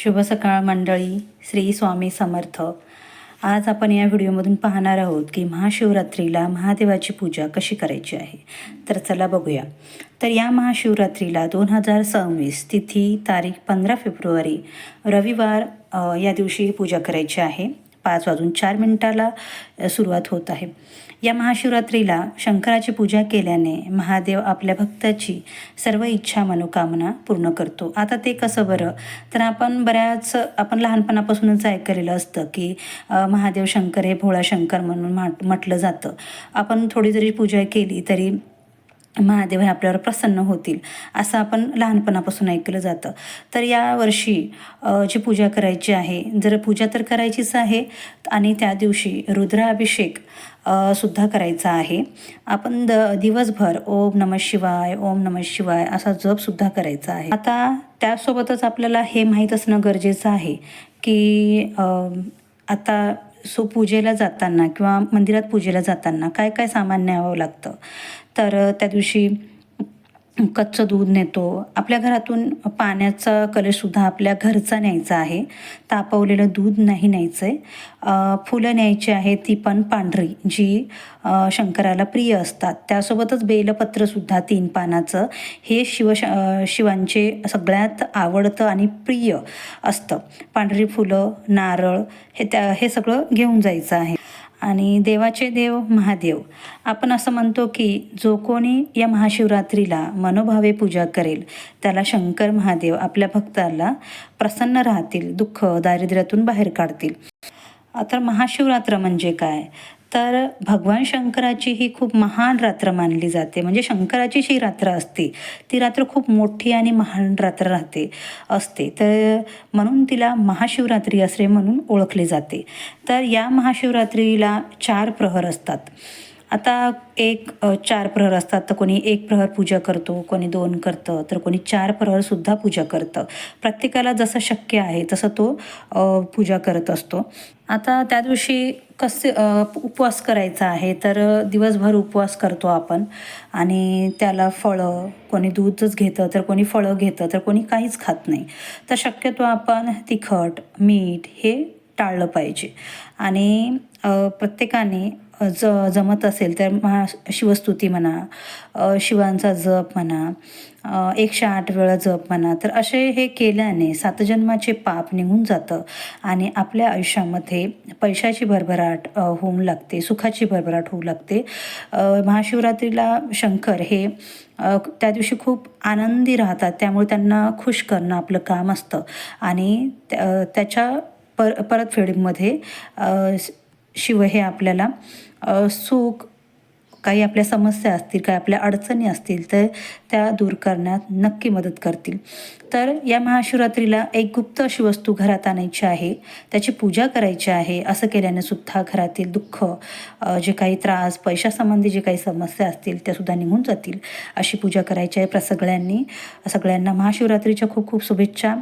शुभ सकाळ मंडळी. श्री स्वामी समर्थ. आज आपण या व्हिडिओमधून पाहणार आहोत की महाशिवरात्रीला महादेवाची पूजा कशी करायची आहे. तर चला बघूया. तर या महाशिवरात्रीला 2026 तिथी तारीख 15 फेब्रुवारी रविवार या दिवशी पूजा करायची आहे. 5:04 सुरुवात होत आहे. या महाशिवरात्रीला शंकराची पूजा केल्याने महादेव आपल्या भक्ताची सर्व इच्छा मनोकामना पूर्ण करतो. आता ते कसं बरं, तर आपण लहानपणापासूनच ऐकलेलं असतं की महादेव शंकर हे भोळा शंकर म्हणून म्हटलं जातं. आपण थोडी जरी पूजा केली तरी महादेव हे आपल्यावर प्रसन्न होतील असं आपण लहानपणापासून ऐकलं जातं. तर यावर्षी जी पूजा करायची आहे, जर पूजा तर करायचीच आहे आणि त्या दिवशी रुद्राभिषेक सुद्धा करायचा आहे. आपण दिवसभर ओम नमः शिवाय ओम नमः शिवाय असा जपसुद्धा करायचा आहे. आता त्यासोबतच आपल्याला हे माहीत असणं गरजेचं आहे की आता पूजेला जाताना किंवा मंदिरात पूजेला जाताना काय काय सामान न्यावं लागतं. तर त्या दिवशी कच्चं दूध नेतो. आपल्या घरातून पाण्याचा कलशसुद्धा आपल्या घरचा न्यायचा आहे. तापवलेलं दूध नाही न्यायचं आहे. फुलं न्यायची आहेत, ती पण पांढरी जी शंकराला प्रिय असतात. त्यासोबतच बेलपत्रसुद्धा 3 पानाचं हे शिवांचे सगळ्यात आवडतं आणि प्रिय असतं. पांढरी फुलं, नारळ हे सगळं घेऊन जायचं आहे. आणि देवाचे देव महादेव, आपण असं म्हणतो की जो कोणी या महाशिवरात्रीला मनोभावे पूजा करेल त्याला शंकर महादेव आपल्या भक्ताला प्रसन्न राहतील, दुःख दारिद्र्यातून बाहेर काढतील. तर महाशिवरात्र म्हणजे काय, तर भगवान शंकराची ही खूप महान रात्र मानली जाते. म्हणजे शंकराची जी रात्र असते ती रात्र खूप मोठी आणि महान रात्र असते. तर म्हणून तिला महाशिवरात्री असे म्हणून ओळखले जाते. तर या महाशिवरात्रीला 4 प्रहर असतात. आता 4 प्रहर असतात. तर कोणी 1 प्रहर पूजा करतो, कोणी 2 करतं, तर कोणी 4 प्रहरसुद्धा पूजा करतं. प्रत्येकाला जसं शक्य आहे तसं तो पूजा करत असतो. आता त्या दिवशी उपवास करायचा आहे, तर दिवसभर उपवास करतो आपण आणि त्याला फळं, कोणी दूधच घेतं तर कोणी फळं घेतं तर कोणी काहीच खात नाही. तर शक्यतो आपण तिखट मीठ हे टाळलं पाहिजे. आणि प्रत्येकाने जमत असेल तर शिवस्तुती म्हणा, शिवांचा जप म्हणा, 108 वेळा जप म्हणा. तर असे हे केल्याने 7 जन्माचे पाप निघून जातं आणि आपल्या आयुष्यामध्ये पैशाची भरभराट होऊ लागते, सुखाची भरभराट होऊ लागते. महाशिवरात्रीला शंकर हे त्या दिवशी खूप आनंदी राहतात. त्यामुळे त्यांना खुश करणं आपलं काम असतं आणि त्याच्या परतफेडीमध्ये शिव हे आपल्याला सुख, काही आपल्या समस्या असतील, काही आपल्या अडचणी असतील तर त्या दूर करण्यात नक्की मदत करतील. तर या महाशिवरात्रीला एक गुप्त अशी वस्तू घरात आणायची आहे, त्याची पूजा करायची आहे. असं केल्याने सुद्धा घरातील दुःख, जे काही त्रास, पैशासंबंधी जे काही समस्या असतील त्यासुद्धा निघून जातील. अशी पूजा करायची आहे. सगळ्यांना महाशिवरात्रीच्या खूप खूप शुभेच्छा.